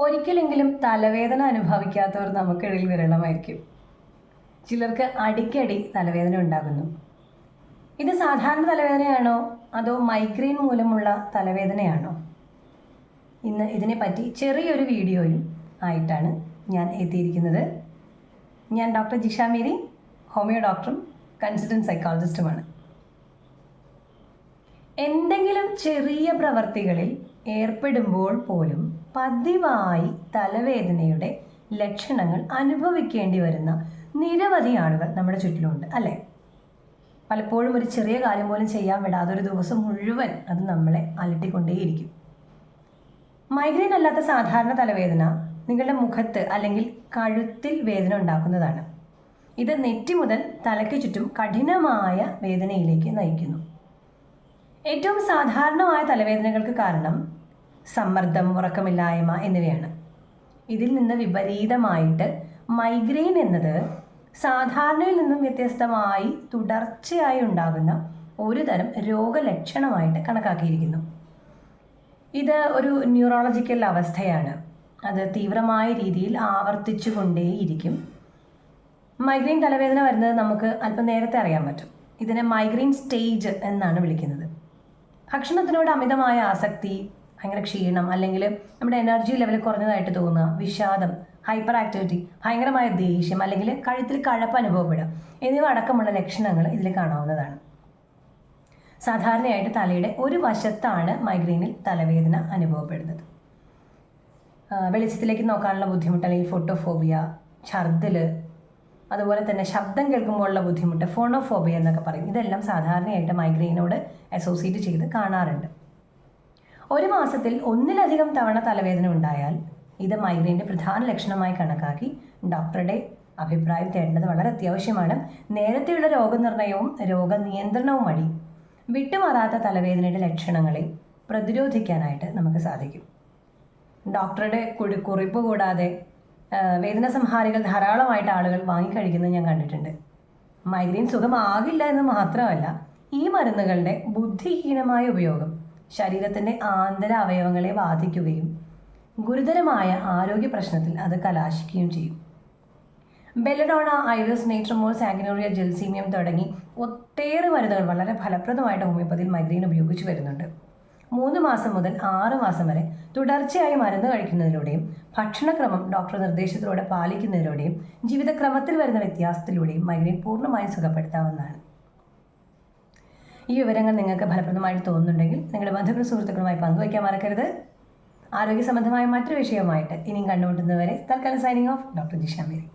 ഒരിക്കലെങ്കിലും തലവേദന അനുഭവിക്കാത്തവർ നമുക്കിടയിൽ വിരളമായിരിക്കും. ചിലർക്ക് അടിക്കടി തലവേദന ഉണ്ടാകുന്നു. ഇത് സാധാരണ തലവേദനയാണോ അതോ മൈഗ്രെയിൻ മൂലമുള്ള തലവേദനയാണോ? ഇന്ന് ഇതിനെപ്പറ്റി ചെറിയൊരു വീഡിയോയും ആയിട്ടാണ് ഞാൻ എത്തിയിരിക്കുന്നത്. ഞാൻ ഡോക്ടർ ജിഷ മേരി, ഹോമിയോ ഡോക്ടറും കൺസൾട്ടൻറ്റ് സൈക്കോളജിസ്റ്റുമാണ്. എന്തെങ്കിലും ചെറിയ പ്രവർത്തികളിൽ ഏർപ്പെടുമ്പോൾ പോലും പതിവായി തലവേദനയുടെ ലക്ഷണങ്ങൾ അനുഭവിക്കേണ്ടി വരുന്ന നിരവധി ആളുകൾ നമ്മുടെ ചുറ്റിലുമുണ്ട്, അല്ലേ? പലപ്പോഴും ഒരു ചെറിയ കാര്യം പോലും ചെയ്യാൻ വിടാതെ ഒരു ദിവസം മുഴുവൻ അത് നമ്മളെ അലട്ടിക്കൊണ്ടേയിരിക്കും. മൈഗ്രെയിൻ അല്ലാത്ത സാധാരണ തലവേദന നിങ്ങളുടെ മുഖത്ത് അല്ലെങ്കിൽ കഴുത്തിൽ വേദന ഉണ്ടാക്കുന്നതാണ്. ഇത് നെറ്റി മുതൽ തലയ്ക്ക് ചുറ്റും കഠിനമായ വേദനയിലേക്ക് നയിക്കുന്നു. ഏറ്റവും സാധാരണമായ തലവേദനകൾക്ക് കാരണം സമ്മർദ്ദം, ഉറക്കമില്ലായ്മ എന്നിവയാണ്. ഇതിൽ നിന്ന് വിപരീതമായിട്ട് മൈഗ്രെയിൻ എന്നത് സാധാരണയിൽ നിന്നും വ്യത്യസ്തമായി തുടർച്ചയായി ഉണ്ടാകുന്ന ഒരു തരം രോഗലക്ഷണമായിട്ട് കണക്കാക്കിയിരിക്കുന്നു. ഇത് ഒരു ന്യൂറോളജിക്കൽ അവസ്ഥയാണ്. അത് തീവ്രമായ രീതിയിൽ ആവർത്തിച്ചു കൊണ്ടേയിരിക്കും. മൈഗ്രെയിൻ തലവേദന വരുന്നത് നമുക്ക് അല്പം നേരത്തെ അറിയാൻ പറ്റും. ഇതിനെ മൈഗ്രെയിൻ സ്റ്റേജ് എന്നാണ് വിളിക്കുന്നത്. ഭക്ഷണത്തിനോട് അമിതമായ ആസക്തി, ഭയങ്കര ക്ഷീണം, അല്ലെങ്കിൽ നമ്മുടെ എനർജി ലെവൽ കുറഞ്ഞതായിട്ട് തോന്നുക, വിഷാദം, ഹൈപ്പർ ആക്ടിവിറ്റി, ഭയങ്കരമായ ദേഷ്യം, അല്ലെങ്കിൽ കഴുത്തിൽ കഴപ്പ് അനുഭവപ്പെടുക എന്നിവ അടക്കമുള്ള ലക്ഷണങ്ങൾ ഇതിൽ കാണാവുന്നതാണ്. സാധാരണയായിട്ട് തലയുടെ ഒരു വശത്താണ് മൈഗ്രെയിനിൽ തലവേദന അനുഭവപ്പെടുന്നത്. വെളിച്ചത്തിലേക്ക് നോക്കാനുള്ള ബുദ്ധിമുട്ട്, അല്ലെങ്കിൽ ഫോട്ടോഫോബിയ, ഛർദിൽ, അതുപോലെ തന്നെ ശബ്ദം കേൾക്കുമ്പോഴുള്ള ബുദ്ധിമുട്ട്, ഫോണോഫോബിയ എന്നൊക്കെ പറയും. ഇതെല്ലാം സാധാരണയായിട്ട് മൈഗ്രെയിനോട് അസോസിയേറ്റ് ചെയ്ത് കാണാറുണ്ട്. ഒരു മാസത്തിൽ ഒന്നിലധികം തവണ തലവേദന ഉണ്ടായാൽ ഇത് മൈഗ്രെയിൻ്റെ പ്രധാന ലക്ഷണമായി കണക്കാക്കി ഡോക്ടറുടെ അഭിപ്രായം തേടേണ്ടത് വളരെ അത്യാവശ്യമാണ്. നേരത്തെയുള്ള രോഗനിർണയവും രോഗനിയന്ത്രണവും വഴി വിട്ടുമാറാത്ത തലവേദനയുടെ ലക്ഷണങ്ങളെ പ്രതിരോധിക്കാനായിട്ട് നമുക്ക് സാധിക്കും. ഡോക്ടറുടെ കുറിപ്പ് കൂടാതെ വേദന സംഹാരികൾ ധാരാളമായിട്ട് ആളുകൾ വാങ്ങിക്കഴിക്കുന്നത് ഞാൻ കണ്ടിട്ടുണ്ട്. മൈഗ്രെയിൻ സുഖമാകില്ല എന്ന് മാത്രമല്ല, ഈ മരുന്നുകളുടെ ബുദ്ധിഹീനമായ ഉപയോഗം ശരീരത്തിൻ്റെ ആന്തര അവയവങ്ങളെ ബാധിക്കുകയും ഗുരുതരമായ ആരോഗ്യ പ്രശ്നത്തിൽ അത് കലാശിക്കുകയും ചെയ്യും. ബെല്ലഡോണ, ഐറിസ്, നേട്രമോൾ, സാങ്കിനോറിയ, ജെൽസീമിയം തുടങ്ങി ഒട്ടേറെ മരുന്നുകൾ വളരെ ഫലപ്രദമായിട്ട് ഹോമിയോപ്പതിയിൽ മൈഗ്രെയിൻ ഉപയോഗിച്ച് വരുന്നുണ്ട്. 3 മാസം മുതൽ 6 മാസം വരെ തുടർച്ചയായി മരുന്ന് കഴിക്കുന്നതിലൂടെയും ഭക്ഷണക്രമം ഡോക്ടർ നിർദ്ദേശത്തിലൂടെ പാലിക്കുന്നതിലൂടെയും ജീവിതക്രമത്തിൽ വരുന്ന വ്യത്യാസത്തിലൂടെയും മൈഗ്രെയിൻ പൂർണ്ണമായും സുഖപ്പെടുത്താവുന്നതാണ്. ഈ വിവരങ്ങൾ നിങ്ങൾക്ക് ഫലപ്രദമായിട്ട് തോന്നുന്നുണ്ടെങ്കിൽ നിങ്ങളുടെ ബന്ധുക്കളും സുഹൃത്തുക്കളുമായി പങ്കുവയ്ക്കാൻ മറക്കരുത്. ആരോഗ്യ സംബന്ധമായ മറ്റൊരു വിഷയവുമായിട്ട് ഇനിയും കണ്ടുമുട്ടുന്നവരെ തൽക്കാലം signing off, doctor Jisha Mary.